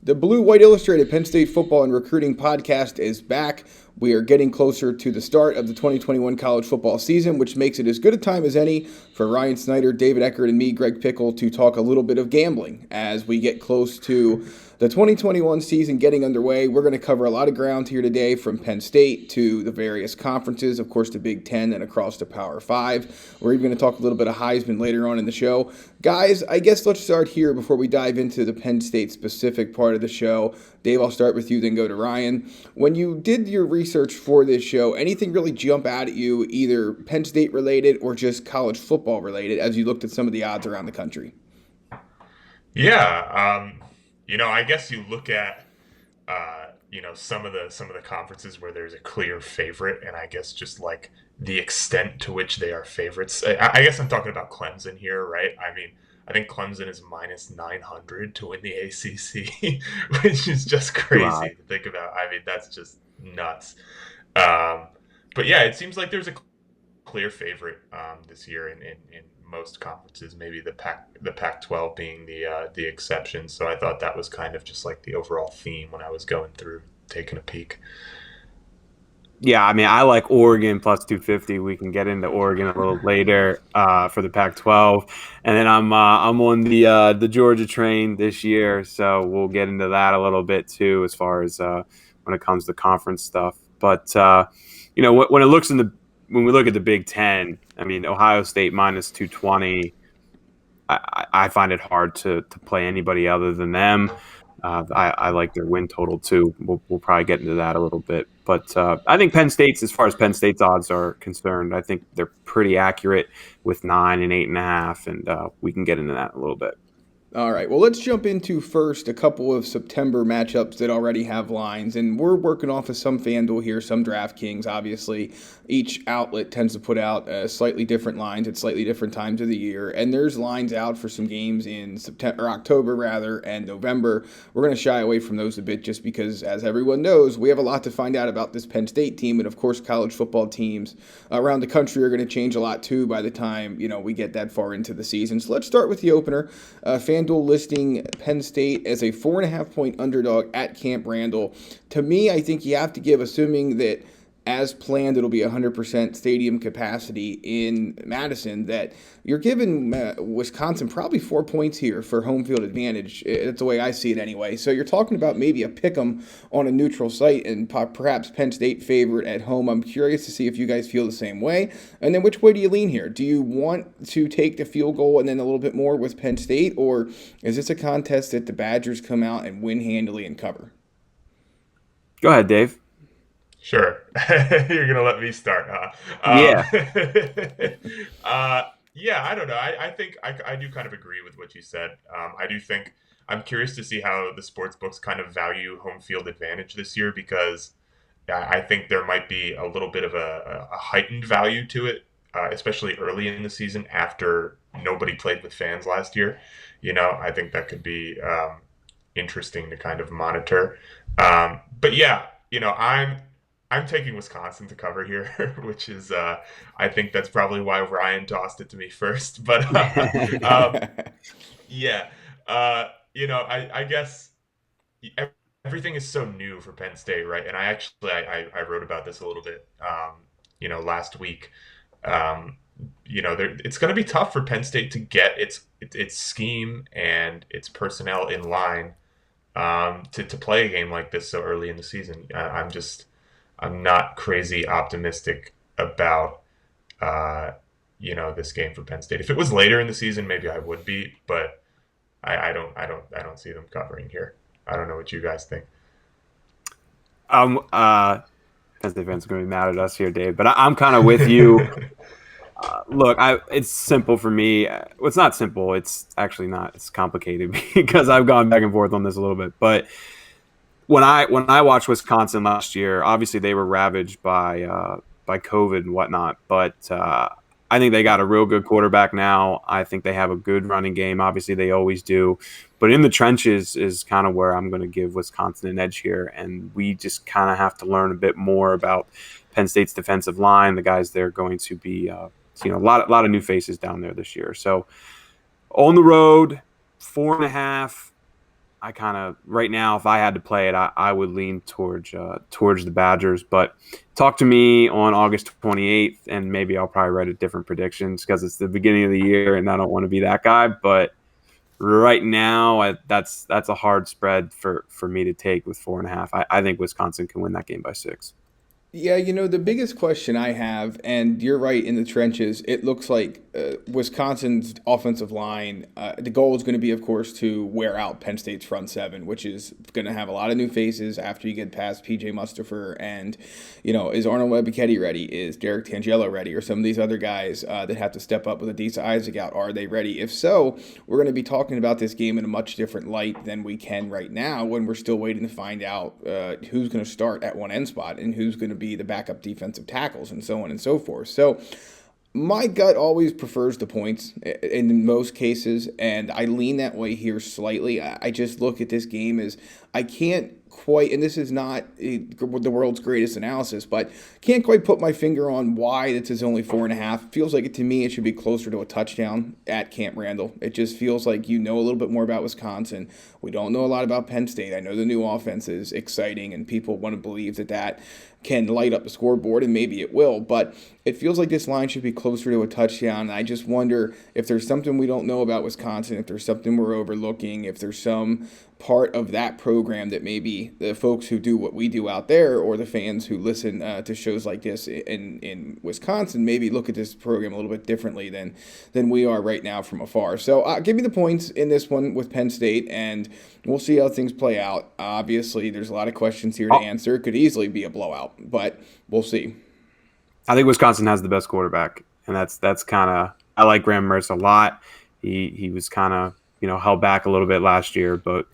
The Blue White Illustrated Penn State Football and Recruiting Podcast is back. We are getting closer to the start of the 2021 college football season, which makes it as good a time as any for Ryan Snyder, David Eckert, and me, Greg Pickel, to talk a little bit of gambling as we get close to the 2021 season getting underway. We're going to cover a lot of ground here today, from Penn State to the various conferences, of course, the Big Ten and across the Power Five. We're even going to talk a little bit of Heisman later on in the show. Guys, I guess let's start here before we dive into the Penn State specific part of the show. Dave, I'll start with you, then go to Ryan. When you did your research for this show, anything really jump out at you, either Penn State related or just college football related, as you looked at some of the odds around the country? Yeah, I guess you look at some of the conferences where there's a clear favorite, and I guess just like the extent to which they are favorites. I guess I'm talking about Clemson here, right? I mean, I think Clemson is minus 900 to win the ACC, which is just Wow. crazy to think about. I mean, that's just nuts. But yeah, it seems like there's a clear favorite this year in most conferences. Maybe the Pac-12 being the exception. So I thought that was kind of just like the overall theme when I was going through taking a peek. Yeah, I mean, I like Oregon plus 250. We can get into Oregon a little later for the Pac-12, and then I'm on the Georgia train this year, so we'll get into that a little bit too, as far as when it comes to conference stuff. But when we look at the Big Ten, I mean, Ohio State minus 220. I find it hard to play anybody other than them. I like their win total too. We'll probably get into that a little bit, but I think as far as Penn State's odds are concerned, I think they're pretty accurate with 9 and 8.5, and we can get into that a little bit. All right, well, let's jump into first a couple of September matchups that already have lines, and we're working off of some FanDuel here, some DraftKings, obviously. Each outlet tends to put out slightly different lines at slightly different times of the year, and there's lines out for some games in October and November. We're going to shy away from those a bit just because, as everyone knows, we have a lot to find out about this Penn State team, and of course, college football teams around the country are going to change a lot too by the time we get that far into the season. So let's start with the opener. FanDuel listing Penn State as a 4.5-point underdog at Camp Randall. To me, I think you have to give, assuming that as planned it'll be 100% stadium capacity in Madison, that you're giving Wisconsin probably 4 points here for home field advantage. That's the way I see it anyway. So you're talking about maybe a pick'em on a neutral site and perhaps Penn State favorite at home. I'm curious to see if you guys feel the same way. And then which way do you lean here? Do you want to take the field goal and then a little bit more with Penn State, or is this a contest that the Badgers come out and win handily and cover? Go ahead, Dave. Sure. You're going to let me start, huh? Yeah. Yeah, I don't know. I think I do kind of agree with what you said. I do think I'm curious to see how the sports books kind of value home field advantage this year, because I think there might be a little bit of a heightened value to it, especially early in the season after nobody played with fans last year. I think that could be interesting to kind of monitor. But yeah, I'm taking Wisconsin to cover here, which is I think that's probably why Ryan tossed it to me first. But yeah, I guess everything is so new for Penn State, right? And I wrote about this a little bit, last week. It's going to be tough for Penn State to get its scheme and its personnel in line to play a game like this so early in the season. I'm not crazy optimistic about this game for Penn State. If it was later in the season, maybe I would be, but I don't see them covering here. I don't know what you guys think. Penn State fans are going to be mad at us here, Dave, but I'm kind of with you. Look, it's simple for me. Well, it's not simple. It's actually not. It's complicated because I've gone back and forth on this a little bit. But when I watched Wisconsin last year, obviously they were ravaged by COVID and whatnot. But I think they got a real good quarterback now. I think they have a good running game. Obviously, they always do. But in the trenches is kind of where I'm going to give Wisconsin an edge here. And we just kind of have to learn a bit more about Penn State's defensive line. The guys they're going to be, a lot of new faces down there this year. So on the road, 4.5. I kind of right now, if I had to play it, I would lean towards the Badgers. But talk to me on August 28th, and maybe I'll probably write a different predictions because it's the beginning of the year, and I don't want to be that guy. But right now, that's a hard spread for me to take with 4.5. I think Wisconsin can win that game by 6. Yeah, the biggest question I have, and you're right in the trenches, it looks like Wisconsin's offensive line, the goal is going to be, of course, to wear out Penn State's front seven, which is going to have a lot of new faces after you get past P.J. Mustafer and, is Arnold Ebiketie ready? Is Derek Tangelo ready? Or some of these other guys that have to step up with Adisa Isaac out, are they ready? If so, we're going to be talking about this game in a much different light than we can right now when we're still waiting to find out who's going to start at one end spot and who's going to be the backup defensive tackles and so on and so forth. So my gut always prefers the points in most cases, and I lean that way here slightly. I just look at this game as I can't quite, and this is not the world's greatest analysis, but can't quite put my finger on why this is only 4.5. Feels like to me it should be closer to a touchdown at Camp Randall. It just feels like a little bit more about Wisconsin. We don't know a lot about Penn State. I know the new offense is exciting, and people want to believe that can light up the scoreboard, and maybe it will, but it feels like this line should be closer to a touchdown, and I just wonder if there's something we don't know about Wisconsin, if there's something we're overlooking, if there's some part of that program that maybe the folks who do what we do out there or the fans who listen to shows like this in Wisconsin maybe look at this program a little bit differently than we are right now from afar. So give me the points in this one with Penn State, and we'll see how things play out. Obviously, there's a lot of questions here to answer. It could easily be a blowout, but we'll see. I think Wisconsin has the best quarterback, and that's kind of – I like Graham Mertz a lot. He was kind of, held back a little bit last year, but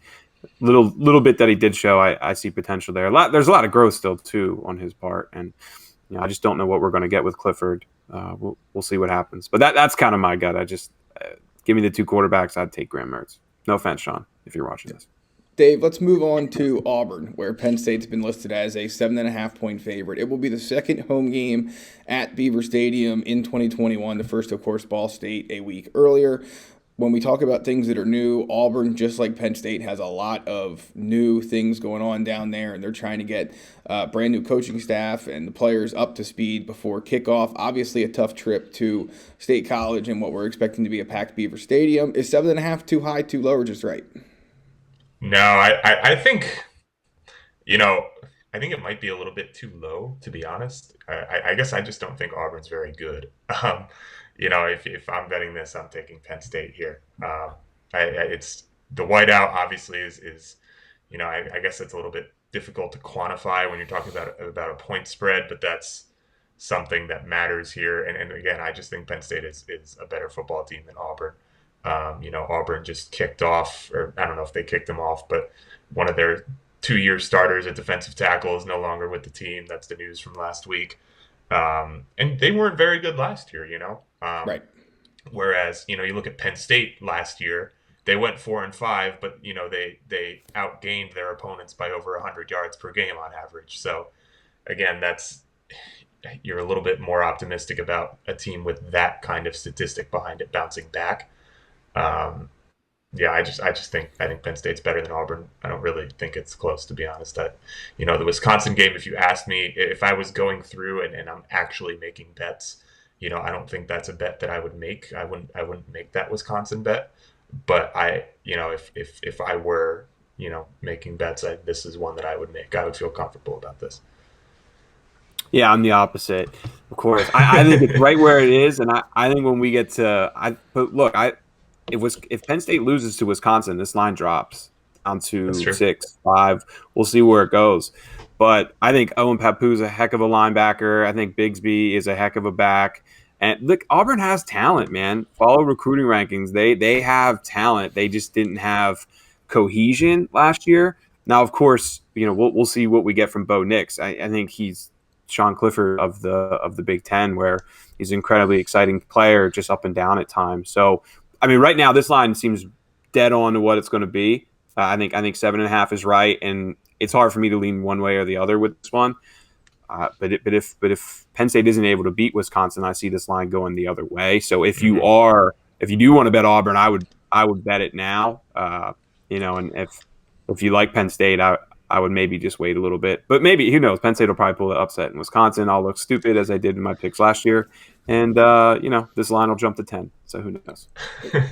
little bit that he did show, I see potential there. There's a lot of growth still, too, on his part, and I just don't know what we're going to get with Clifford. We'll see what happens. But that's kind of my gut. I just give me the two quarterbacks, I'd take Graham Mertz. No offense, Sean, if you're watching this. Dave, let's move on to Auburn, where Penn State's been listed as a 7.5-point favorite. It will be the second home game at Beaver Stadium in 2021. The first, of course, Ball State a week earlier. When we talk about things that are new, Auburn, just like Penn State, has a lot of new things going on down there, and they're trying to get brand new coaching staff and the players up to speed before kickoff. Obviously, a tough trip to State College and what we're expecting to be a packed Beaver Stadium. Is 7.5 too high, too low, or just right? No, I think, I think it might be a little bit too low, to be honest. I guess I just don't think Auburn's very good. If I'm betting this, I'm taking Penn State here. It's the whiteout obviously is I guess it's a little bit difficult to quantify when you're talking about a point spread, but that's something that matters here. And again, I just think Penn State is a better football team than Auburn. Auburn just kicked off, or I don't know if they kicked them off, but one of their 2-year starters at defensive tackle is no longer with the team. That's the news from last week. And they weren't very good last year, Right. Whereas, you look at Penn State last year, they went 4-5, but, they outgained their opponents by over 100 yards per game on average. So, again, you're a little bit more optimistic about a team with that kind of statistic behind it bouncing back. I think Penn State's better than Auburn. I don't really think it's close, to be honest. The Wisconsin game, if you asked me if I was going through and I'm actually making bets, I don't think that's a bet that I would make. I wouldn't make that Wisconsin bet. But if I were, making bets, this is one that I would make. I would feel comfortable about this. Yeah, I'm the opposite, of course. I think it's right where it is, and I think when we get to if Penn State loses to Wisconsin, this line drops down to 6, 5. We'll see where it goes. But I think Owen Papoose is a heck of a linebacker. I think Bigsby is a heck of a back. And look, Auburn has talent, man. Follow recruiting rankings. They have talent. They just didn't have cohesion last year. Now, of course, we'll see what we get from Bo Nix. I think he's Sean Clifford of the Big Ten, where he's an incredibly exciting player, just up and down at times. So, I mean, right now this line seems dead on to what it's going to be. I think 7.5 is right, and it's hard for me to lean one way or the other with this one. But if Penn State isn't able to beat Wisconsin, I see this line going the other way. So if you do want to bet Auburn, I would bet it now. And If you like Penn State, I would maybe just wait a little bit. But maybe, who knows? Penn State will probably pull the upset in Wisconsin. I'll look stupid as I did in my picks last year. And, this line will jump to 10. So who knows?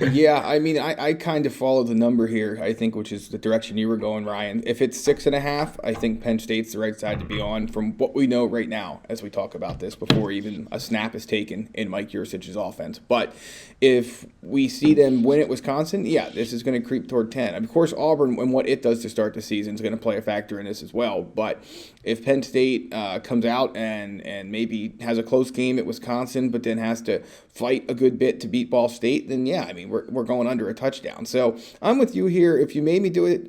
Yeah, I mean, I kind of follow the number here, I think, which is the direction you were going, Ryan. If it's 6.5, I think Penn State's the right side to be on from what we know right now as we talk about this before even a snap is taken in Mike Yurcich's offense. But if we see them win at Wisconsin, yeah, this is going to creep toward 10. Of course, Auburn and what it does to start the season is going to play a factor in this as well. But if Penn State comes out and maybe has a close game at Wisconsin, but then has to fight a good bit to beat Ball State, then yeah, I mean, we're going under a touchdown. So I'm with you here. If you made me do it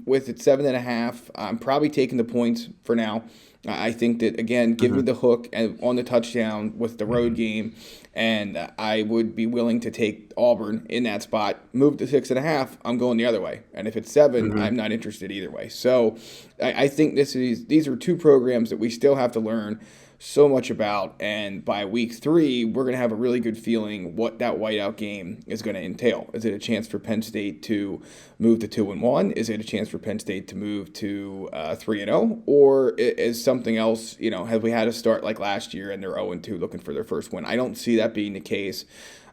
with it 7.5, I'm probably taking the points for now. I think that, again, give me the hook on the touchdown with the road game, and I would be willing to take Auburn in that spot. Move to 6.5, I'm going the other way. And if it's 7, I'm not interested either way. So I think these are two programs that we still have to learn so much about, and by week 3 we're going to have a really good feeling what that whiteout game is going to entail. Is it a chance for Penn State to move to 2-1? Is it a chance for Penn State to move to 3-0, or is something else? Have we had a start like last year and they're 0-2 looking for their first win? I don't see that being the case.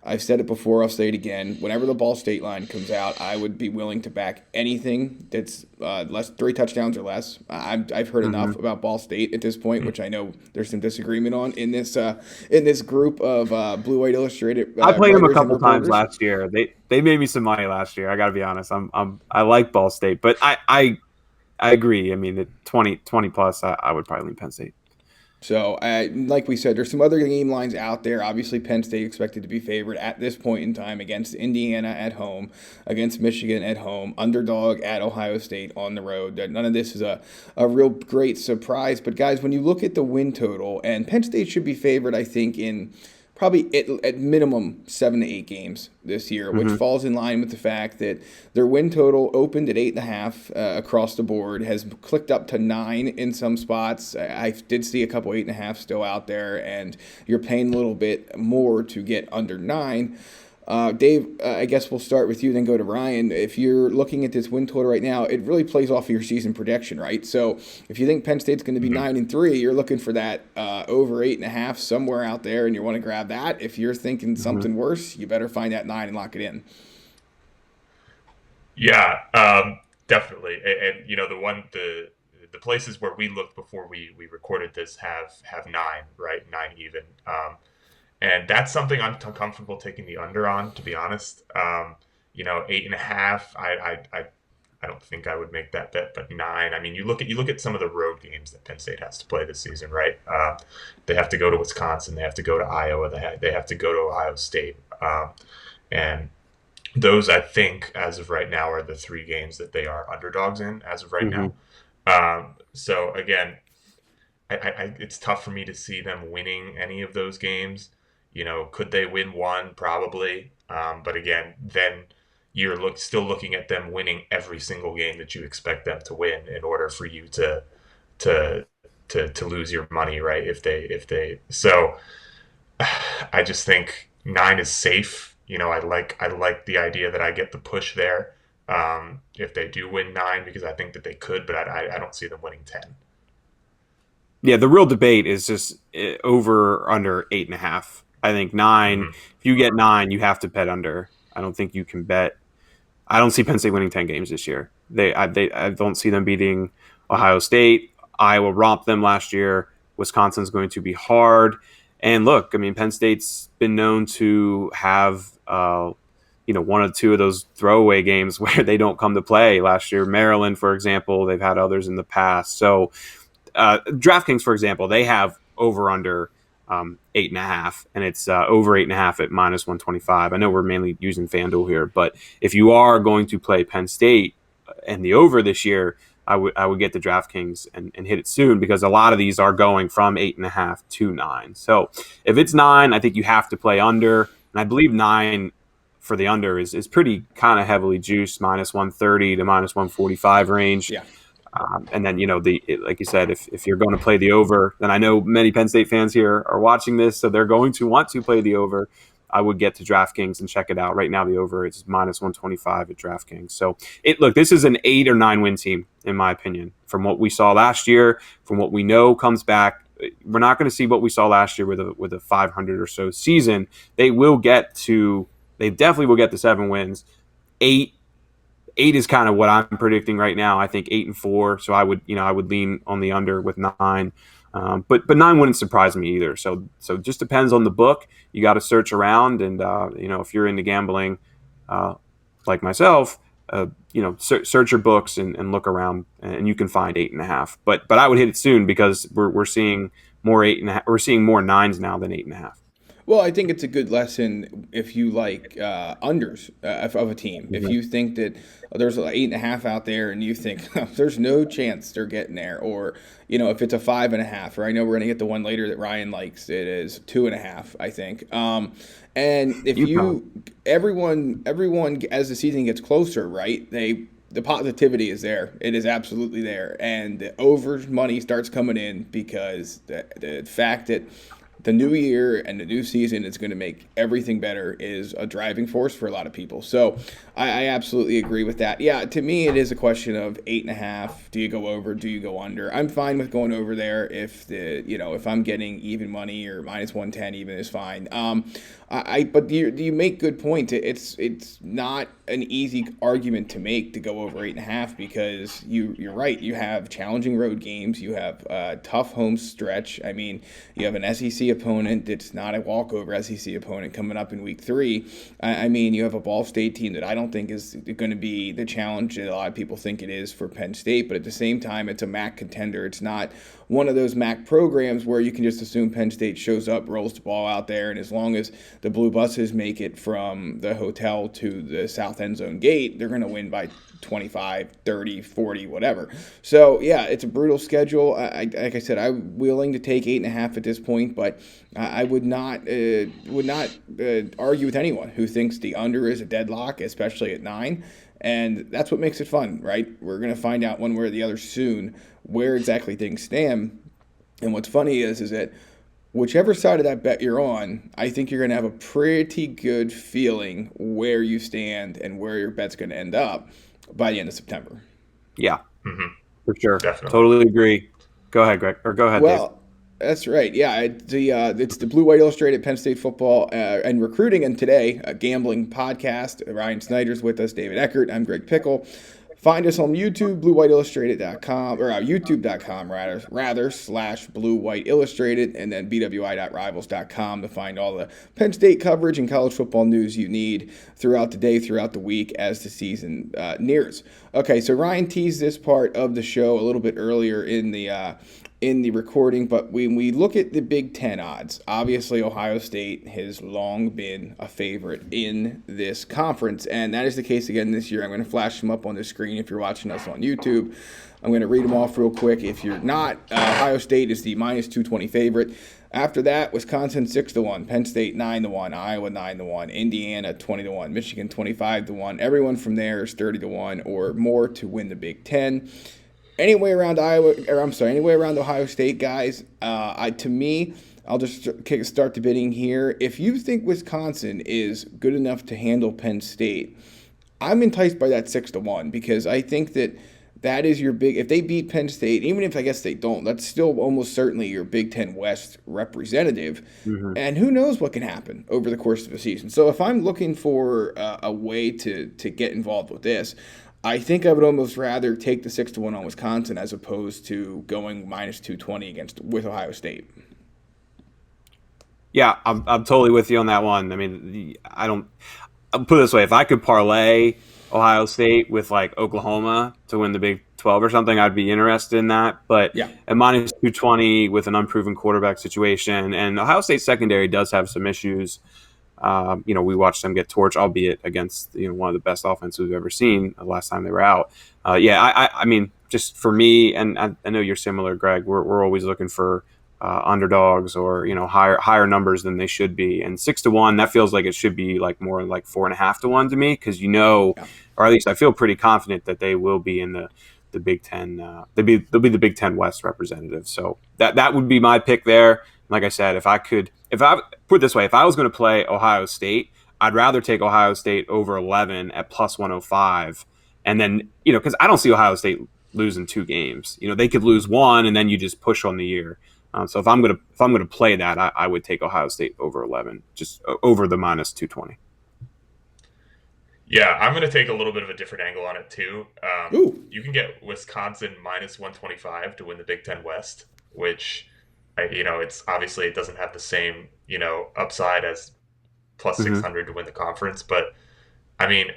I've said it before, I'll say it again. Whenever the Ball State line comes out, I would be willing to back anything that's 3 touchdowns or less. I've heard enough about Ball State at this point, which I know there's some disagreement on in this group of Blue White Illustrated. I played them a couple times last year. They made me some money last year. I got to be honest. I like Ball State, but I agree. I mean, the 20 plus, I would probably lean Penn State. So, like we said, there's some other game lines out there. Obviously, Penn State expected to be favored at this point in time against Indiana at home, against Michigan at home, underdog at Ohio State on the road. None of this is a real great surprise. But, guys, when you look at the win total, and Penn State should be favored, I think, in probably at minimum 7 to 8 games this year, which falls in line with the fact that their win total opened at 8.5 across the board, has clicked up to 9 in some spots. I did see a couple 8.5 still out there, and you're paying a little bit more to get under 9. Dave, I guess we'll start with you, then go to Ryan. If you're looking at this win total right now, it really plays off of your season projection, right? So if you think Penn State's going to be 9-3, you're looking for that over 8.5 somewhere out there, and you want to grab that. If you're thinking something worse, you better find that 9 and lock it in. Yeah, definitely. And the places where we looked before we recorded this have 9, right? 9 even. And that's something I'm comfortable taking the under on, to be honest. 8.5, I don't think I would make that bet, but 9. I mean, you look at some of the road games that Penn State has to play this season, right? They have to go to Wisconsin, they have to go to Iowa, they have to go to Ohio State, and those, I think, as of right now, are the 3 games that they are underdogs in as of right now. So again, it's tough for me to see them winning any of those games. Could they win 1? Probably. But again, then you're still looking at them winning every single game that you expect them to win in order for you to lose your money, right? So I just think 9 is safe. I like the idea that I get the push there if they do win 9, because I think that they could, but I don't see them winning 10. Yeah, the real debate is just over or under 8.5. I think 9. If you get 9, you have to bet under. I don't think you can bet. I don't see Penn State winning 10 games this year. I don't see them beating Ohio State. Iowa romped them last year. Wisconsin's going to be hard. And look, I mean, Penn State's been known to have one or two of those throwaway games where they don't come to play. Last year, Maryland, for example, they've had others in the past. So DraftKings, for example, they have over under 8.5, and it's over 8.5 at -125. I know we're mainly using FanDuel here, but if you are going to play Penn State and the over this year, I would get the DraftKings and hit it soon, because a lot of these are going from 8.5 to 9. So if it's 9, I think you have to play under, and I believe 9 for the under is pretty kind of heavily juiced, -130 to -145 range. Yeah. And then, like you said, if you're going to play the over, then I know many Penn State fans here are watching this, so they're going to want to play the over. I would get to DraftKings and check it out. Right now, the over is -125 at DraftKings. So look, this is an 8 or 9 win team, in my opinion, from what we saw last year, from what we know comes back. We're not going to see what we saw last year with a 500 or so season. They definitely will get to 7 wins. Eight is kind of what I'm predicting right now. I think 8-4. So I would lean on the under with 9. But 9 wouldn't surprise me either. So it just depends on the book. You got to search around, and if you're into gambling, like myself, search your books and look around, and you can find 8.5. But I would hit it soon, because we're seeing more 8.5. We're seeing more 9s now than 8.5. Well, I think it's a good lesson if you like unders of a team. Mm-hmm. If you think that there's like 8.5 out there, and you think there's no chance they're getting there, or if it's a 5.5, or I know we're gonna get the one later that Ryan likes, it is 2.5, I think. And if everyone as the season gets closer, right? The positivity is there. It is absolutely there, and the over money starts coming in, because the fact that the new year and the new season is going to make everything better is a driving force for a lot of people. So I absolutely agree with that. Yeah, to me, it is a question of 8.5. Do you go over? Do you go under? I'm fine with going over there if I'm getting even money, or -110 even is fine. But you make good point. It's not an easy argument to make to go over 8.5, because you're right. You have challenging road games. You have a tough home stretch. I mean, you have an SEC opponent that's not a walkover SEC opponent coming up in week 3. I mean, you have a Ball State team that I don't think is going to be the challenge that a lot of people think it is for Penn State. But at the same time, it's a MAC contender. It's not one of those MAC programs where you can just assume Penn State shows up, rolls the ball out there, and as long as the blue buses make it from the hotel to the south end zone gate, they're going to win by 25, 30, 40, whatever. So, yeah, it's a brutal schedule. Like I said, I'm willing to take 8.5 at this point, but I would not argue with anyone who thinks the under is a deadlock, especially at 9. And that's what makes it fun, right? We're going to find out one way or the other soon where exactly things stand. And what's funny is that whichever side of that bet you're on, I think you're going to have a pretty good feeling where you stand and where your bet's going to end up by the end of September. Yeah, for sure. Definitely. Totally agree. Go ahead, Greg. Or go ahead, Dave. That's right. Yeah, it's the Blue White Illustrated Penn State football and recruiting, and today a gambling podcast. Ryan Snyder's with us. David Eckert. I'm Greg Pickel. Find us on YouTube, bluewhiteillustrated.com, or youtube.com rather /bluewhiteillustrated, and then bwi.rivals.com to find all the Penn State coverage and college football news you need throughout the day, throughout the week as the season nears. Okay, so Ryan teased this part of the show a little bit earlier in the recording, but when we look at the Big Ten odds, obviously Ohio State has long been a favorite in this conference, and that is the case again this year. I'm going to flash them up on the screen if you're watching us on YouTube. I'm going to read them off real quick. If you're not, Ohio State is the -220 favorite. After that, Wisconsin 6-1, Penn State 9-1, Iowa 9-1, Indiana 20-1, Michigan 25-1. Everyone from there is 30-1 or more to win the Big Ten. Anyway around Ohio State, guys. To me, I'll just start the bidding here. If you think Wisconsin is good enough to handle Penn State, I'm enticed by that 6-1, because I think that is your big. If they beat Penn State, even if I guess they don't, that's still almost certainly your Big Ten West representative. Mm-hmm. And who knows what can happen over the course of the season. So if I'm looking for a way to get involved with this, I think I would almost rather take the 6-1 on Wisconsin as opposed to going -220 with Ohio State. Yeah, I'm totally with you on that one. I mean, I'll put it this way: if I could parlay Ohio State with like Oklahoma to win the Big 12 or something, I'd be interested in that. But yeah, at -220 with an unproven quarterback situation, and Ohio State secondary does have some issues. We watched them get torched, albeit against one of the best offenses we've ever seen the last time they were out. I mean, just for me, and I know you're similar, Greg. We're always looking for underdogs or higher numbers than they should be. And 6-1, that feels like it should be like more like 4.5-1 to me, because or at least I feel pretty confident that they will be in the Big Ten. They'll be the Big Ten West representative. So that would be my pick there. Like I said, if I put it this way, if I was going to play Ohio State, I'd rather take Ohio State over 11 at plus 105. And then, because I don't see Ohio State losing 2 games. They could lose 1 and then you just push on the year. So if I'm gonna play that, I would take Ohio State over 11, just over the minus 220. Yeah, I'm going to take a little bit of a different angle on it too. You can get Wisconsin minus 125 to win the Big Ten West, which, it's obviously it doesn't have the same, upside as plus 600 to win the conference. But, I mean,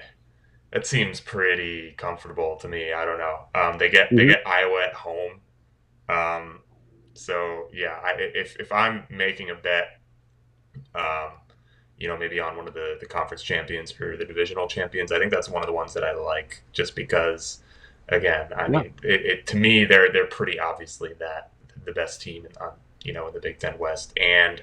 it seems pretty comfortable to me. I don't know. They get Iowa at home. So, yeah, if I'm making a bet, maybe on one of the conference champions or the divisional champions, I think that's one of the ones that I like, just because, again, I mean, it to me, they're pretty obviously the best team in the Big Ten West, and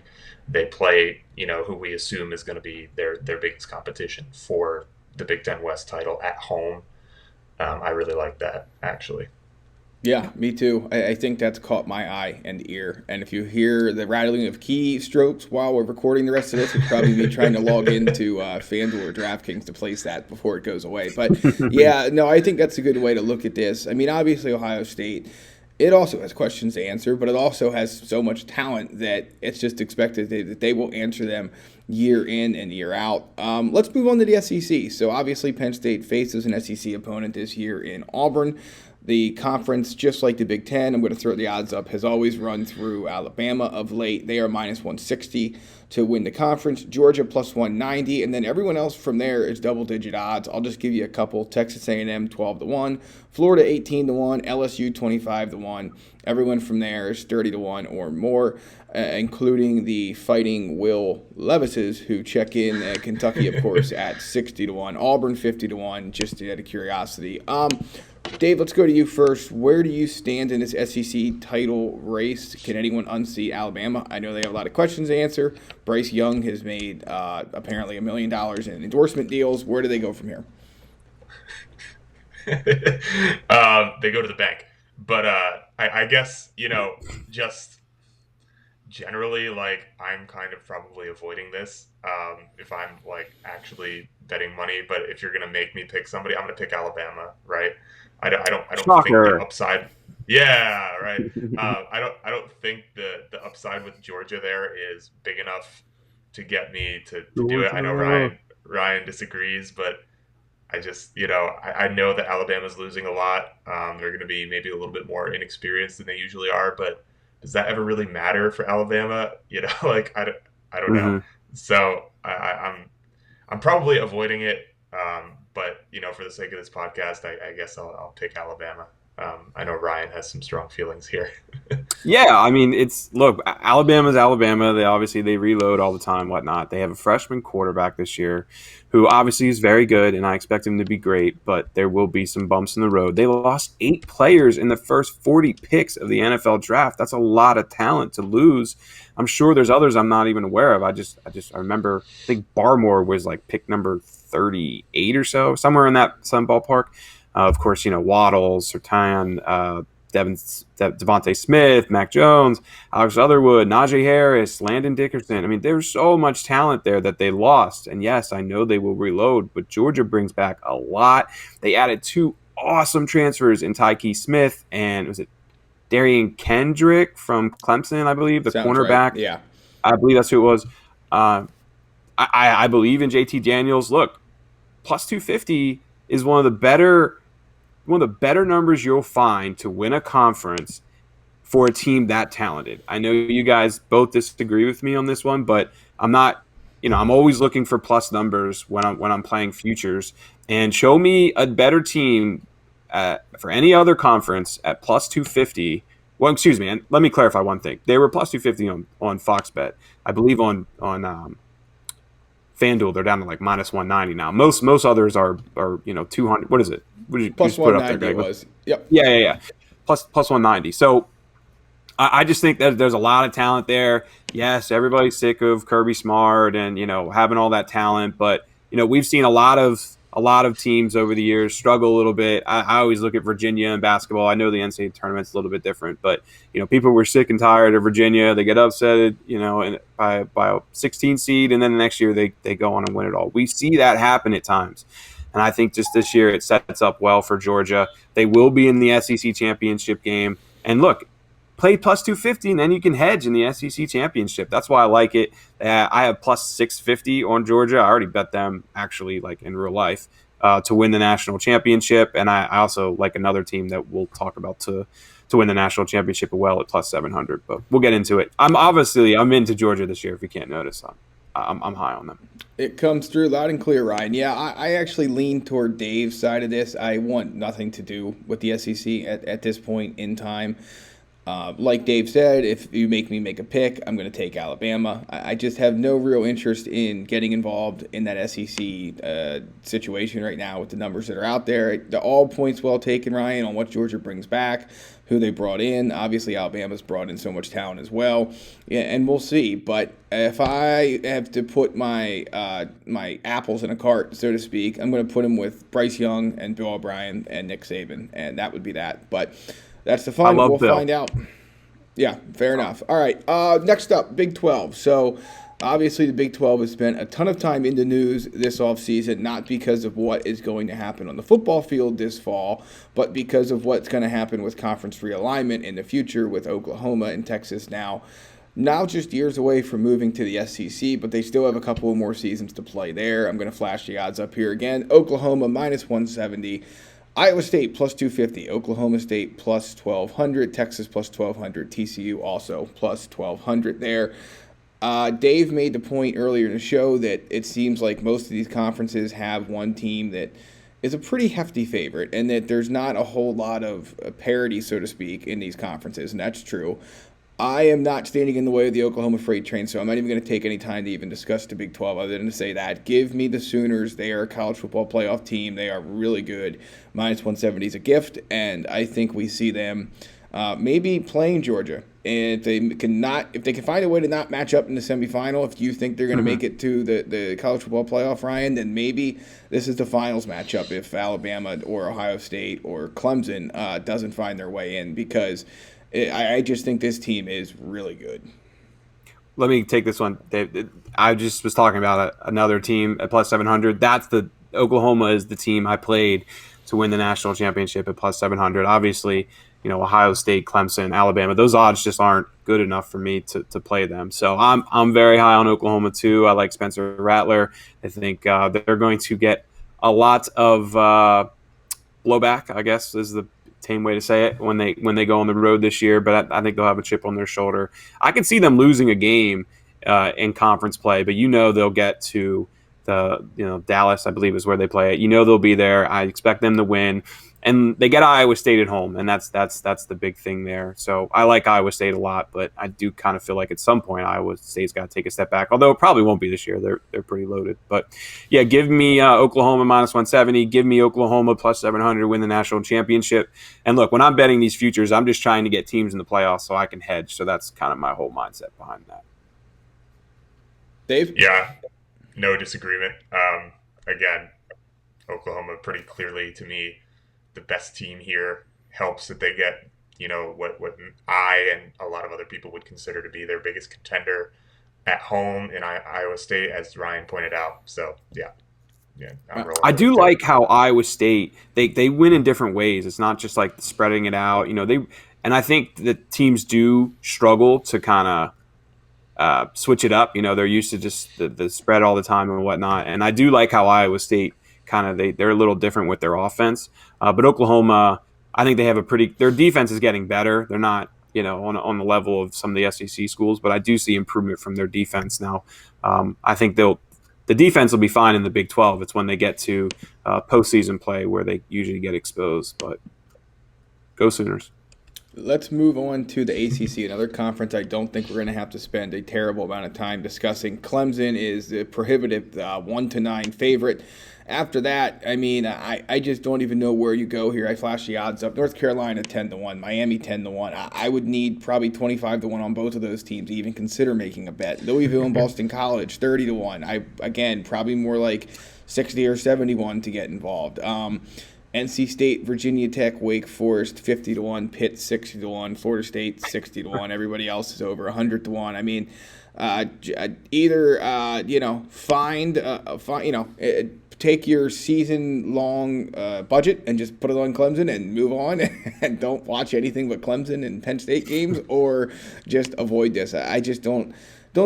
they play, who we assume is going to be their biggest competition for the Big Ten West title at home. I really like that, actually. Yeah, me too. I think that's caught my eye and ear. And if you hear the rattling of keystrokes while we're recording the rest of this, we'd probably be trying to log into FanDuel or DraftKings to place that before it goes away. But yeah, no, I think that's a good way to look at this. I mean, obviously Ohio State, it also has questions to answer, but it also has so much talent that it's just expected that they will answer them year in and year out. Let's move on to the SEC. So obviously Penn State faces an SEC opponent this year in Auburn. The conference, just like the Big Ten, I'm going to throw the odds up, has always run through Alabama of late. They are minus 160 to win the conference. Georgia plus 190, and then everyone else from there is double-digit odds. I'll just give you a couple. Texas A&M 12-1, Florida 18-1, LSU 25-1. Everyone from there is 30-1 or more, including the Fighting Will Levises, who check in at Kentucky, of course, at 60-1. Auburn 50-1, just out of curiosity. Dave, let's go to you first. Where do you stand in this SEC title race? Can anyone unseat Alabama? I know they have a lot of questions to answer. Bryce Young has made apparently $1 million in endorsement deals. Where do they go from here? They go to the bank. But I guess, just generally, like, I'm kind of probably avoiding this if I'm, like, actually betting money. But if you're going to make me pick somebody, I'm going to pick Alabama, right? I don't think the upside. Yeah, right. I don't think the upside with Georgia there is big enough to get me to do it. I know Ryan disagrees, but I just I know that Alabama's losing a lot. They're going to be maybe a little bit more inexperienced than they usually are, but does that ever really matter for Alabama? Like I don't know. So I'm probably avoiding it. But for the sake of this podcast, I guess I'll pick Alabama. I know Ryan has some strong feelings here. Yeah, I mean, Alabama's Alabama. They reload all the time, whatnot. They have a freshman quarterback this year who obviously is very good, and I expect him to be great, but there will be some bumps in the road. They lost 8 players in the first 40 picks of the NFL draft. That's a lot of talent to lose. I'm sure there's others I'm not even aware of. I remember, I think Barmore was like pick number 38 or so, somewhere in that some ballpark. Of course, Waddle, Surtain, Devontae Smith, Mac Jones, Alex Leatherwood, Najee Harris, Landon Dickerson. I mean, there's so much talent there that they lost. And yes, I know they will reload, but Georgia brings back a lot. They added 2 awesome transfers in Tyke Smith and was it Darian Kendrick from Clemson, I believe, the cornerback. Right. Yeah. I believe that's who it was. I believe in JT Daniels. Look, plus 250 is one of the better numbers you'll find to win a conference for a team that talented. I know you guys both disagree with me on this one, but I'm not. I'm always looking for plus numbers when I'm playing futures. And show me a better team for any other conference at plus 250. Well, excuse me, and let me clarify one thing. They were plus 250 on Fox Bet. I believe on FanDuel they're down to like minus 190 now. Most others are 200. What is it? What did you plus put up there, 190 Greg? was. Yep. Yeah. Plus 190. So I just think that there's a lot of talent there. Yes, everybody's sick of Kirby Smart and having all that talent, but we've seen a lot of a lot of teams over the years struggle a little bit. I always look at Virginia in basketball. I know the NCAA tournament's a little bit different, but people were sick and tired of Virginia. They get upset, by a 16 seed, and then the next year they go on and win it all. We see that happen at times, and I think just this year it sets up well for Georgia. They will be in the SEC championship game, and look, play plus 250, and then you can hedge in the SEC championship. That's why I like it. I have plus 650 on Georgia. I already bet them actually, like in real life, to win the national championship. And I also like another team that we'll talk about to win the national championship as well at plus 700. But we'll get into it. I'm into Georgia this year. If you can't notice, I'm high on them. It comes through loud and clear, Ryan. Yeah, I actually lean toward Dave's side of this. I want nothing to do with the SEC at this point in time. Like Dave said, if you make me make a pick, I'm going to take Alabama. I just have no real interest in getting involved in that SEC situation right now with the numbers that are out there. All points well taken, Ryan, on what Georgia brings back, who they brought in. Obviously, Alabama's brought in so much talent as well, yeah, and we'll see. But if I have to put my my apples in a cart, so to speak, I'm going to put them with Bryce Young and Bill O'Brien and Nick Saban, and that would be that. But that's the fun. We'll find out. Yeah, fair enough. All right. Next up, Big 12. So, obviously, the Big 12 has spent a ton of time in the news this offseason, not because of what is going to happen on the football field this fall, but because of what's going to happen with conference realignment in the future with Oklahoma and Texas now just years away from moving to the SEC, but they still have a couple of more seasons to play there. I'm going to flash the odds up here again. Oklahoma minus 170. Iowa State plus 250, Oklahoma State plus 1,200, Texas plus 1,200, TCU also plus 1,200 there. Dave made the point earlier in the show that it seems like most of these conferences have one team that is a pretty hefty favorite and that there's not a whole lot of parity, so to speak, in these conferences, and that's true. I am not standing in the way of the Oklahoma freight train, so I'm not even going to take any time to even discuss the Big 12 other than to say that. Give me the Sooners. They are a college football playoff team. They are really good. Minus 170 is a gift, and I think we see them maybe playing Georgia. And if they can find a way to not match up in the semifinal, if you think they're going to make it to the college football playoff, Ryan, then maybe this is the finals matchup if Alabama or Ohio State or Clemson doesn't find their way in, because I just think this team is really good. Let me take this one, Dave. I just was talking about another team at plus 700. Oklahoma is the team I played to win the national championship at plus 700. Obviously, Ohio State, Clemson, Alabama, those odds just aren't good enough for me to play them. So I'm very high on Oklahoma too. I like Spencer Rattler. I think they're going to get a lot of blowback, I guess is the tame way to say it, when they go on the road this year, but I think they'll have a chip on their shoulder. I can see them losing a game in conference play, but they'll get to the Dallas, I believe, is where they play it. They'll be there. I expect them to win, and they get Iowa State at home, and that's the big thing there. So I like Iowa State a lot, but I do kind of feel like at some point Iowa State's got to take a step back, although it probably won't be this year. They're pretty loaded. But yeah, give me Oklahoma minus 170. Give me Oklahoma plus 700 win the national championship. And look, when I'm betting these futures, I'm just trying to get teams in the playoffs so I can hedge. So that's kind of my whole mindset behind that. Dave? Yeah, no disagreement. Again, Oklahoma pretty clearly, to me, the best team here. Helps that they get, what I and a lot of other people would consider to be their biggest contender at home in Iowa State, as Ryan pointed out. So, yeah. I do like how Iowa State, they win in different ways. It's not just like spreading it out. And I think that teams do struggle to kind of switch it up. They're used to just the spread all the time and whatnot. And I do like how Iowa State they're a little different with their offense. But Oklahoma, I think they have their defense is getting better. They're not, on the level of some of the SEC schools, but I do see improvement from their defense now. I think the defense will be fine in the Big 12. It's when they get to postseason play where they usually get exposed. But go Sooners. Let's move on to the ACC, another conference I don't think we're going to have to spend a terrible amount of time discussing. Clemson is the prohibitive 1-9 favorite. After that, I mean, I just don't even know where you go here. I flash the odds up. North Carolina 10-1, Miami 10-1. I would need probably 25-1 on both of those teams to even consider making a bet. Louisville and Boston College 30-1. Again, probably more like 60 or 71 to get involved. NC State, Virginia Tech, Wake Forest 50-1, Pitt 60-1, Florida State 60-1. Everybody else is over 100-1. I mean, either take your season-long budget and just put it on Clemson and move on, and don't watch anything but Clemson and Penn State games, or just avoid this. I just don't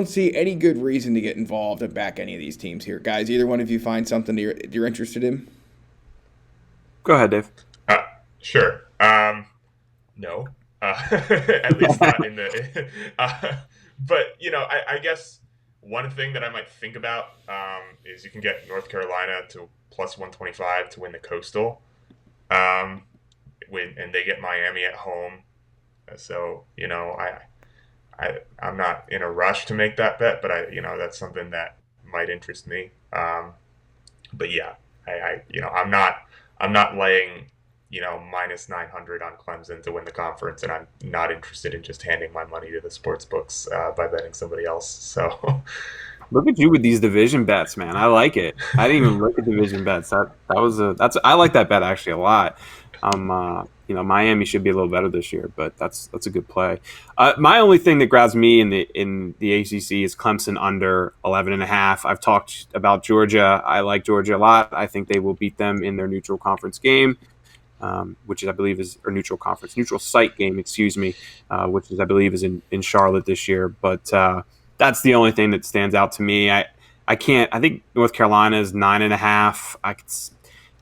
see any good reason to get involved and back any of these teams here, guys. Either one of you find something you're interested in? Go ahead, Dave. Sure. No. At least not in the. But I guess one thing that I might think about is you can get North Carolina to plus 125 to win the Coastal, and they get Miami at home. So I'm not in a rush to make that bet, but that's something that might interest me. But yeah, I'm not laying, minus 900 on Clemson to win the conference, and I'm not interested in just handing my money to the sports books by betting somebody else. So, look at you with these division bets, man. I like it. I didn't even look at division bets. I like that bet actually a lot. Miami should be a little better this year, but that's a good play. My only thing that grabs me in the ACC is Clemson under 11.5. I've talked about Georgia. I like Georgia a lot. I think they will beat them in their neutral conference game, which is, I believe, neutral site game, which is, I believe, is in Charlotte this year. But that's the only thing that stands out to me. I think North Carolina is 9.5.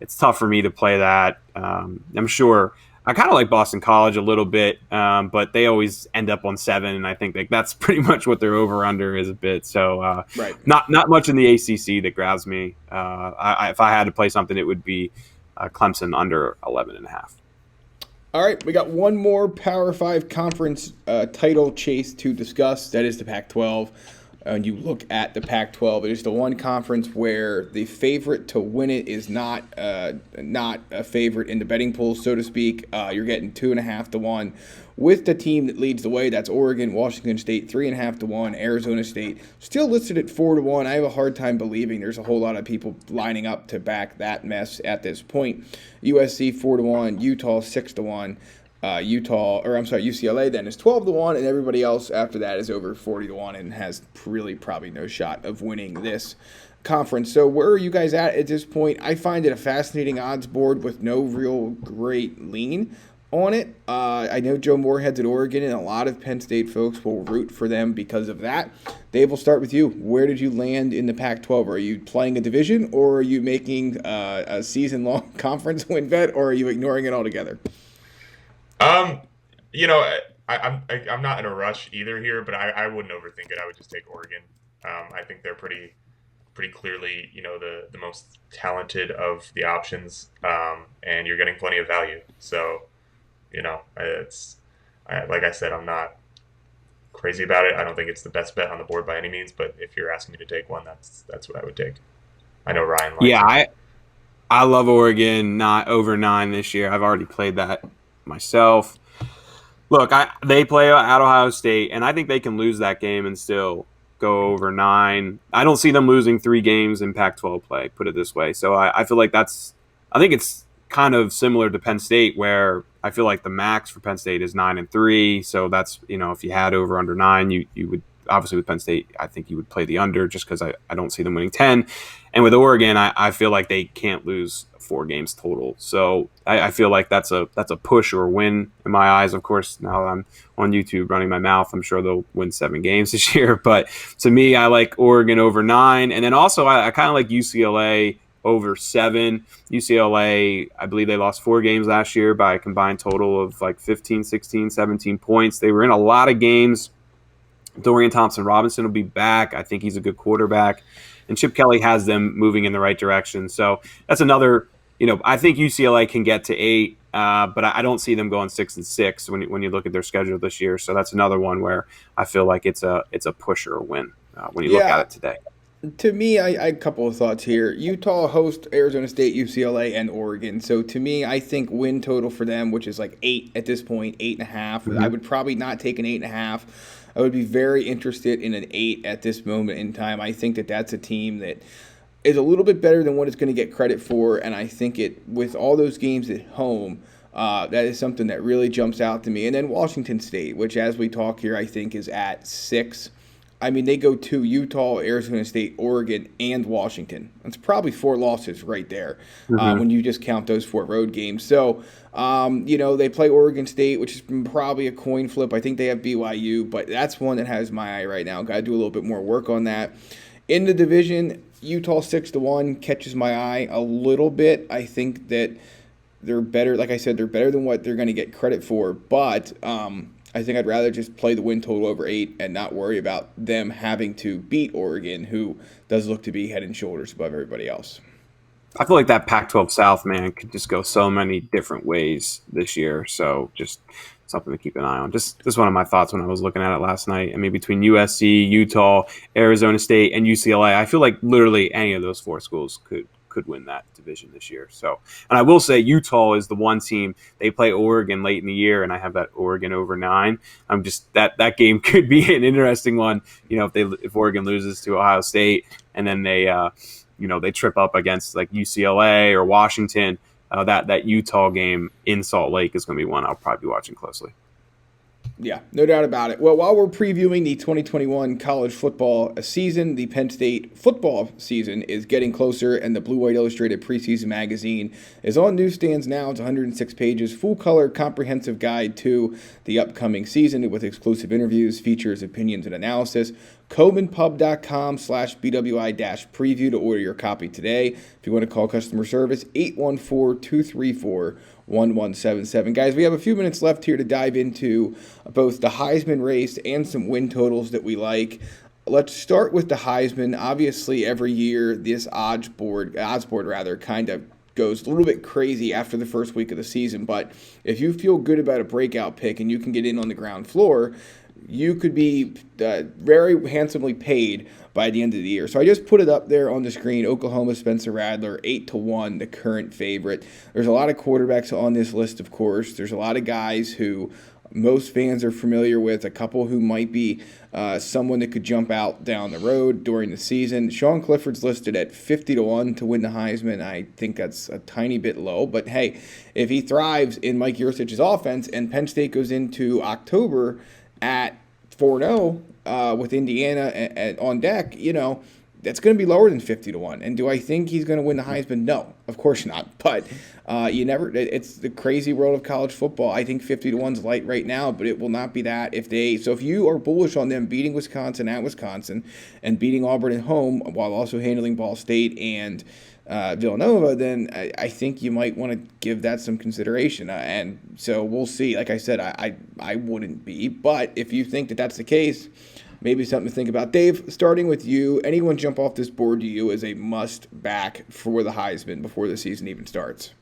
It's tough for me to play that. I'm sure I kind of like Boston College a little bit, but they always end up on 7, and I think that's pretty much what their over/under is a bit. So right. Not much in the ACC that grabs me. If I had to play something, it would be Clemson under 11.5. All right, we got one more Power 5 conference title chase to discuss. That is the Pac-12. And you look at the Pac-12, it is the one conference where the favorite to win it is not a favorite in the betting pool, so to speak. You're getting 2.5 to 1 with the team that leads the way. That's Oregon, Washington State 3.5 to 1, Arizona State still listed at 4 to 1. I have a hard time believing there's a whole lot of people lining up to back that mess at this point. USC 4 to 1, Utah 6 to 1. UCLA then is 12 to 1, and everybody else after that is over 40 to 1 and has really probably no shot of winning this conference. So where are you guys at this point? I find it a fascinating odds board with no real great lean on it. I know Joe Moorhead's at Oregon, and a lot of Penn State folks will root for them because of that. Dave, we'll start with you. Where did you land in the Pac-12? Are you playing a division, or are you making a season-long conference win bet, or are you ignoring it altogether? I'm not in a rush either here, but I wouldn't overthink it. I would just take Oregon. I think they're pretty clearly, the most talented of the options, and you're getting plenty of value. So, like I said, I'm not crazy about it. I don't think it's the best bet on the board by any means, but if you're asking me to take one, that's what I would take. I know Ryan likes it. I love Oregon, not over 9 this year. I've already played that myself. Look, they play at Ohio State, and I think they can lose that game and still go over 9. I don't see them losing 3 games in Pac-12 play, put it this way. So I feel like I think it's kind of similar to Penn State, where I feel like the max for Penn State is 9-3. So that's, if you had over under 9, you would, obviously with Penn State, I think you would play the under just because I don't see them winning 10. And with Oregon, I feel like they can't lose 4 games total. So I feel like that's a push or a win in my eyes. Of course, now I'm on YouTube running my mouth, I'm sure they'll win 7 games this year. But to me, I like Oregon over 9. And then also I kind of like UCLA over 7. UCLA, I believe they lost 4 games last year by a combined total of like 15, 16, 17 points. They were in a lot of games. Dorian Thompson-Robinson will be back. I think he's a good quarterback. And Chip Kelly has them moving in the right direction. So that's another, I think UCLA can get to 8, but I don't see them going 6-6 when you look at their schedule this year. So that's another one where I feel like it's a push or a win when you look at Yeah, it today. to me, I a couple of thoughts here. Utah hosts Arizona State, UCLA, and Oregon. So to me, I think win total for them, which is like 8 at this point, 8.5. I Mm-hmm. would probably not take an 8.5. I would be very interested in an 8 at this moment in time. I think that that's a team that is a little bit better than what it's going to get credit for, and I think it with all those games at home. That is something that really jumps out to me. And then Washington State, which as we talk here, I think is at 6. I mean, they go to Utah, Arizona State, Oregon, and Washington. That's probably 4 losses right there Mm-hmm. when you just count those 4 road games. So, they play Oregon State, which is probably a coin flip. I think they have BYU, but that's one that has my eye right now. Got to do a little bit more work on that. In the division, Utah 6-1 catches my eye a little bit. I think that they're better. Like I said, they're better than what they're going to get credit for, but I think I'd rather just play the win total over 8 and not worry about them having to beat Oregon, who does look to be head and shoulders above everybody else. I feel like that Pac-12 South, man, could just go so many different ways this year. So just something to keep an eye on. Just one of my thoughts when I was looking at it last night. I mean, between USC, Utah, Arizona State, and UCLA, I feel like literally any of those 4 schools could win that division this year. So, and I will say Utah is the one team. They play Oregon late in the year, and I have that Oregon over 9. I'm just that game could be an interesting one. If Oregon loses to Ohio State and then they trip up against like UCLA or Washington, that Utah game in Salt Lake is going to be one I'll probably be watching closely. Yeah, no doubt about it. Well, while we're previewing the 2021 college football season, the Penn State football season is getting closer, and the Blue White Illustrated preseason magazine is on newsstands now. It's 106 pages, full-color, comprehensive guide to the upcoming season with exclusive interviews, features, opinions, and analysis. ColemanPub.com/BWI-preview to order your copy today. If you want to call customer service, 814-234-1177. Guys, we have a few minutes left here to dive into both the Heisman race and some win totals that we like. Let's start with the Heisman. Obviously, every year this odds board kind of goes a little bit crazy after the first week of the season. But if you feel good about a breakout pick and you can get in on the ground floor, you could be very handsomely paid by the end of the year. So I just put it up there on the screen. Oklahoma Spencer Rattler, 8-1, the current favorite. There's a lot of quarterbacks on this list, of course. There's a lot of guys who most fans are familiar with, a couple who might be someone that could jump out down the road during the season. Sean Clifford's listed at 50-1 to win the Heisman. I think that's a tiny bit low, but hey, if he thrives in Mike Yurcich's offense and Penn State goes into October at 4-0 with Indiana on deck, that's going to be lower than 50-1. And do I think he's going to win the Heisman? No, of course not. But it's the crazy world of college football. I think 50-1 is light right now, but it will not be that so if you are bullish on them beating Wisconsin at Wisconsin and beating Auburn at home while also handling Ball State and Villanova, then I think you might want to give that some consideration. And so we'll see. Like I said, I wouldn't be. But if you think that that's the case, maybe something to think about. Dave, starting with you, anyone jump off this board to you as a must-back for the Heisman before the season even starts?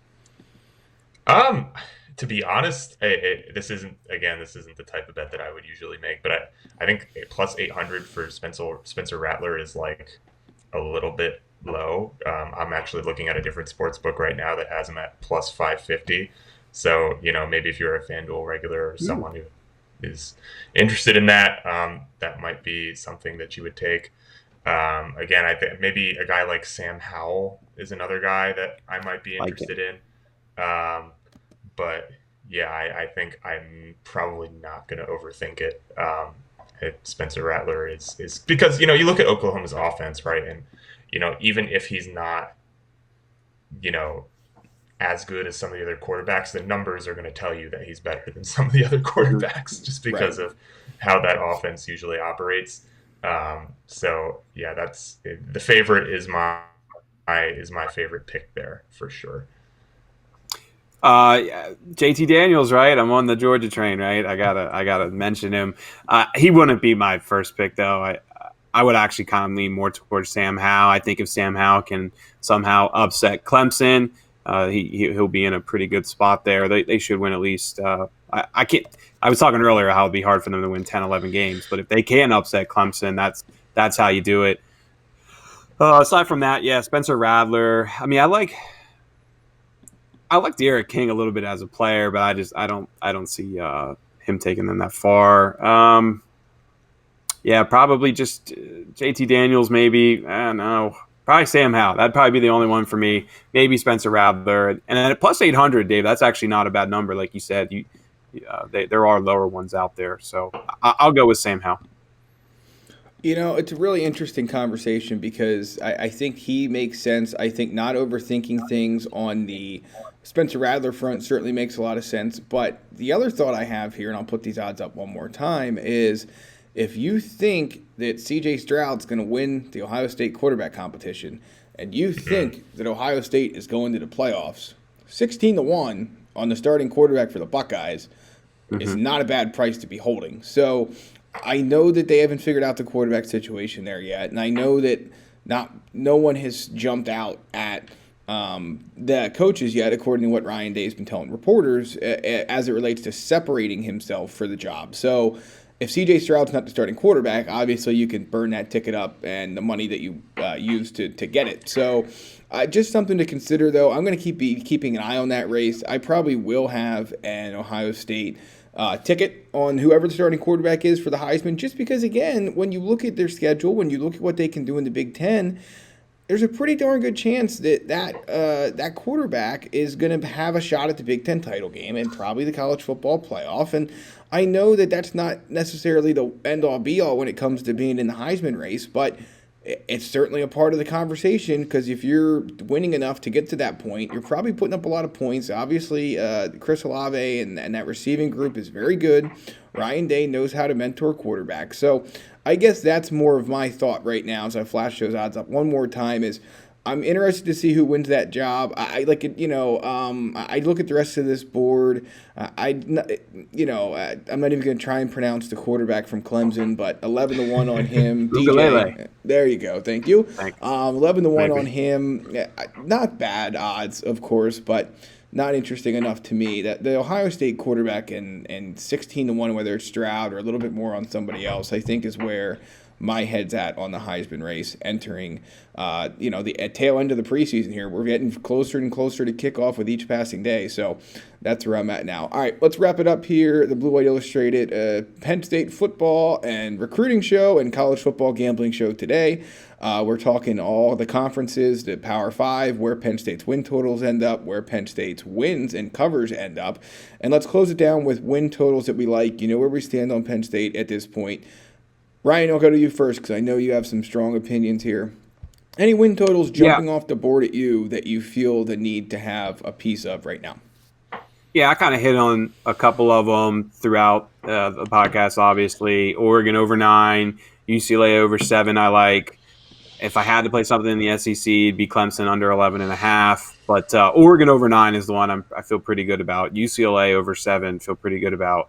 To be honest, this isn't the type of bet that I would usually make, but I think plus 800 for Spencer Rattler is like a little bit low. I'm actually looking at a different sports book right now that has him at plus 550. So, maybe if you're a FanDuel regular or someone who is interested in that, that might be something that you would take. Again, I think maybe a guy like Sam Howell is another guy that I might be interested in. But yeah, I think I'm probably not going to overthink it. Spencer Rattler is because, you look at Oklahoma's offense, right? And, even if he's not, as good as some of the other quarterbacks, the numbers are going to tell you that he's better than some of the other quarterbacks just because of how that offense usually operates. So yeah, that's the favorite is my favorite pick there for sure. JT Daniels, right? I'm on the Georgia train, right? I gotta mention him. He wouldn't be my first pick though. I would actually kind of lean more towards Sam Howell. I think if Sam Howell can somehow upset Clemson, He'll be in a pretty good spot there. They should win at least. I can't. I was talking earlier how it'd be hard for them to win 10, 11 games, but if they can upset Clemson, that's how you do it. Aside from that, yeah, Spencer Rattler. I mean, I like Derek King a little bit as a player, but I don't see him taking them that far. Yeah, probably just JT Daniels, maybe. I don't know. Probably Sam Howell. That'd probably be the only one for me. Maybe Spencer Rattler. And then at plus 800, Dave, that's actually not a bad number. Like you said, there are lower ones out there. So I'll go with Sam Howell. It's a really interesting conversation because I think he makes sense. I think not overthinking things on the Spencer Rattler front certainly makes a lot of sense. But the other thought I have here, and I'll put these odds up one more time, is if you think that C.J. Stroud's going to win the Ohio State quarterback competition and you think that Ohio State is going to the playoffs, 16-1 on the starting quarterback for the Buckeyes is not a bad price to be holding. So I know that they haven't figured out the quarterback situation there yet, and I know that no one has jumped out at the coaches yet, according to what Ryan Day's been telling reporters, as it relates to separating himself for the job. So if C.J. Stroud's not the starting quarterback, obviously you can burn that ticket up and the money that you used to get it. So just something to consider, though. I'm going to be keeping an eye on that race. I probably will have an Ohio State ticket on whoever the starting quarterback is for the Heisman, just because, again, when you look at their schedule, when you look at what they can do in the Big Ten, there's a pretty darn good chance that quarterback is going to have a shot at the Big Ten title game and probably the college football playoff. And I know that that's not necessarily the end-all, be-all when it comes to being in the Heisman race, but it's certainly a part of the conversation because if you're winning enough to get to that point, you're probably putting up a lot of points. Obviously, Chris Olave and that receiving group is very good. Ryan Day knows how to mentor quarterbacks. So I guess that's more of my thought right now as I flash those odds up one more time is I'm interested to see who wins that job. I look at the rest of this board. I'm not even going to try and pronounce the quarterback from Clemson, but 11-1 on him. DJ, there you go. Thank you. 11-1 on him. Not bad odds, of course, but not interesting enough to me. That the Ohio State quarterback and 16-1, whether it's Stroud or a little bit more on somebody else, I think is where my head's at on the Heisman race entering, the tail end of the preseason here. We're getting closer and closer to kickoff with each passing day. So that's where I'm at now. All right, let's wrap it up here. The Blue White Illustrated Penn State football and recruiting show and college football gambling show today. We're talking all the conferences, the Power 5, where Penn State's win totals end up, where Penn State's wins and covers end up. And let's close it down with win totals that we like. You know where we stand on Penn State at this point. Ryan, I'll go to you first because I know you have some strong opinions here. Any win totals jumping off the board at you that you feel the need to have a piece of right now? Yeah, I kind of hit on a couple of them throughout the podcast, obviously. Oregon over 9, UCLA over 7 I like. If I had to play something in the SEC, it'd be Clemson under 11.5. But Oregon over 9 is the one I feel pretty good about. UCLA over 7, feel pretty good about.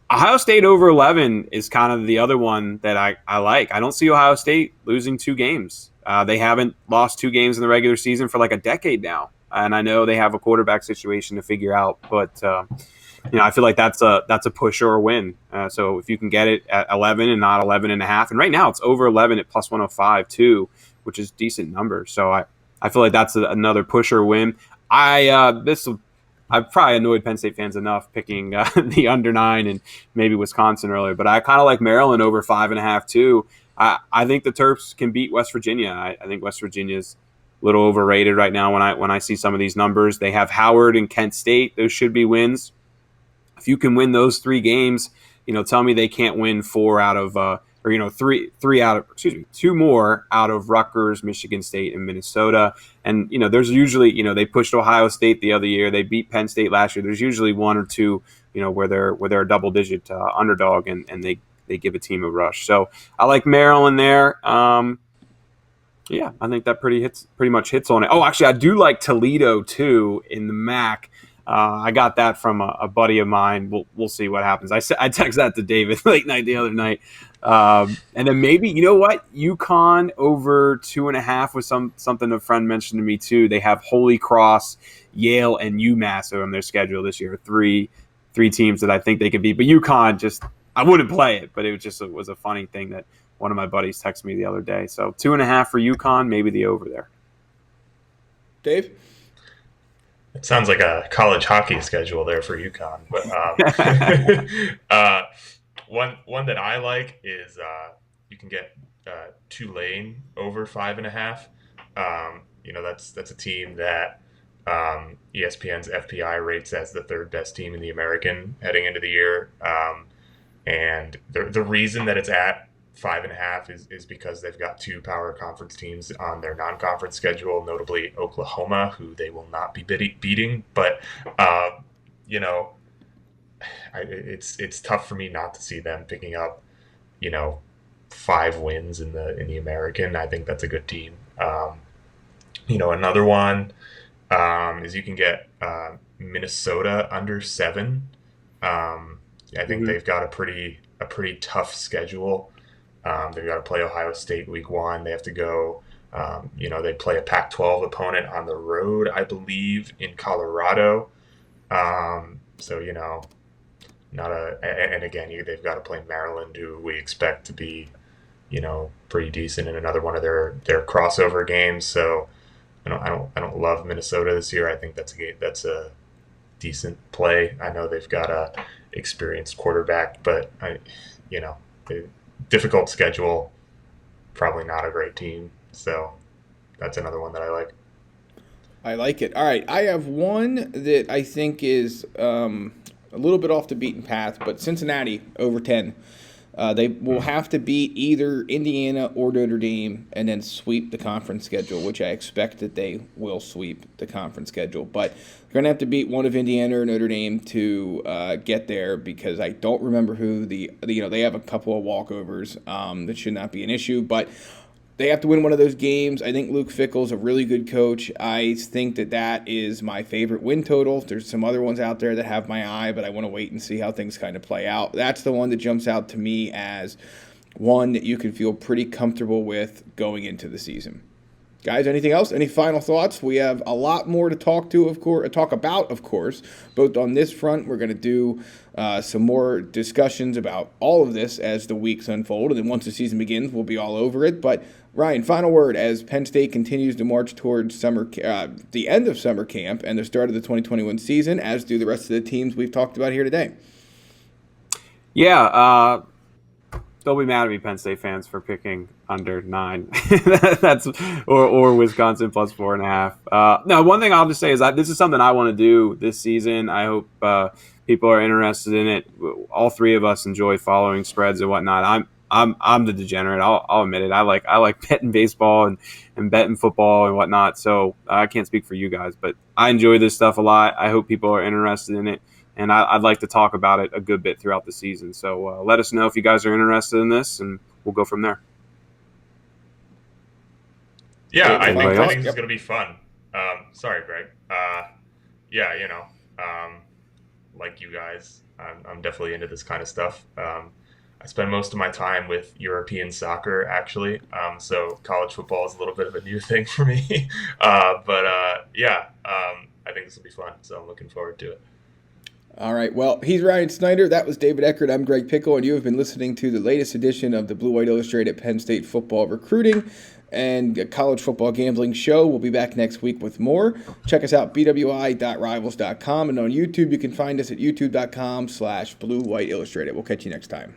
Ohio State over 11 is kind of the other one that I like. I don't see Ohio State losing 2 games. They haven't lost 2 games in the regular season for like a decade now. And I know they have a quarterback situation to figure out, but I feel like that's a push or a win. So if you can get it at 11 and not 11.5, and right now it's over 11 at plus 105 too, which is decent numbers. So I feel like that's another push or win. I've probably annoyed Penn State fans enough picking the under 9 and maybe Wisconsin earlier, but I kind of like Maryland over 5.5 too. I think the Terps can beat West Virginia. I think West Virginia's a little overrated right now when I see some of these numbers. They have Howard and Kent State. Those should be wins. If you can win those 3 games, tell me they can't win 4 out of 2 more out of Rutgers, Michigan State, and Minnesota. And, there's usually, they pushed Ohio State the other year. They beat Penn State last year. There's usually 1 or 2, where they're a double-digit underdog and they give a team a rush. So I like Maryland there. I think that pretty much hits on it. Oh, actually, I do like Toledo, too, in the MAC. I got that from a buddy of mine. We'll see what happens. I texted that to David late night the other night. And then maybe, you know what? UConn over 2.5 was something a friend mentioned to me too. They have Holy Cross, Yale, and UMass on their schedule this year. Three teams that I think they could beat. But UConn I wouldn't play it, but it was a funny thing that one of my buddies texted me the other day. So 2.5 for UConn, maybe the over there. Dave? It sounds like a college hockey schedule there for UConn. But one that I like is you can get Tulane over 5.5. That's a team that ESPN's FPI rates as the third best team in the American heading into the year. And the reason that it's at 5.5 is because they've got 2 power conference teams on their non-conference schedule, notably Oklahoma, who they will not be beating. But it's tough for me not to see them picking up 5 wins in the American. I think that's a good team. Another one is you can get Minnesota under 7. I think they've got a pretty tough schedule. They've got to play Ohio State week 1. They have to go, they play a Pac-12 opponent on the road, I believe, in Colorado. And again, they've got to play Maryland, who we expect to be, pretty decent in another one of their crossover games. So I don't love Minnesota this year. I think that's a decent play. I know they've got a experienced quarterback, but difficult schedule, probably not a great team. So that's another one that I like. I like it. All right, I have one that I think is a little bit off the beaten path, but Cincinnati over 10. They will have to beat either Indiana or Notre Dame and then sweep the conference schedule, which I expect that they will sweep the conference schedule. But they're going to have to beat one of Indiana or Notre Dame to get there, because I don't remember who they have a couple of walkovers that should not be an issue. But they have to win one of those games. I think Luke Fickell's a really good coach. I think that is my favorite win total. There's some other ones out there that have my eye, but I want to wait and see how things kind of play out. That's the one that jumps out to me as one that you can feel pretty comfortable with going into the season. Guys, anything else? Any final thoughts? We have a lot more to talk about, of course, both on this front. We're going to do some more discussions about all of this as the weeks unfold, and then once the season begins, we'll be all over it. But Ryan, final word as Penn State continues to march towards the end of summer camp and the start of the 2021 season, as do the rest of the teams we've talked about here today. Yeah, they'll be mad at me, Penn State fans, for picking under 9. That's or Wisconsin plus 4.5. No, one thing I'll just say is that this is something I want to do this season. I hope people are interested in it. All 3 of us enjoy following spreads and whatnot. I'm the degenerate. I'll admit it. I like betting baseball and betting football and whatnot. So I can't speak for you guys, but I enjoy this stuff a lot. I hope people are interested in it, and I'd like to talk about it a good bit throughout the season. So let us know if you guys are interested in this, and we'll go from there. Yeah, I think this is going to be fun. Sorry, Greg. Like you guys, I'm definitely into this kind of stuff. I spend most of my time with European soccer, actually. So college football is a little bit of a new thing for me. I think this will be fun. So I'm looking forward to it. All right. Well, he's Ryan Snyder. That was David Eckert. I'm Greg Pickel, and you have been listening to the latest edition of the Blue White Illustrated Penn State Football Recruiting and College Football Gambling Show. We'll be back next week with more. Check us out, bwi.rivals.com, and on YouTube, you can find us at youtube.com/Blue White Illustrated. We'll catch you next time.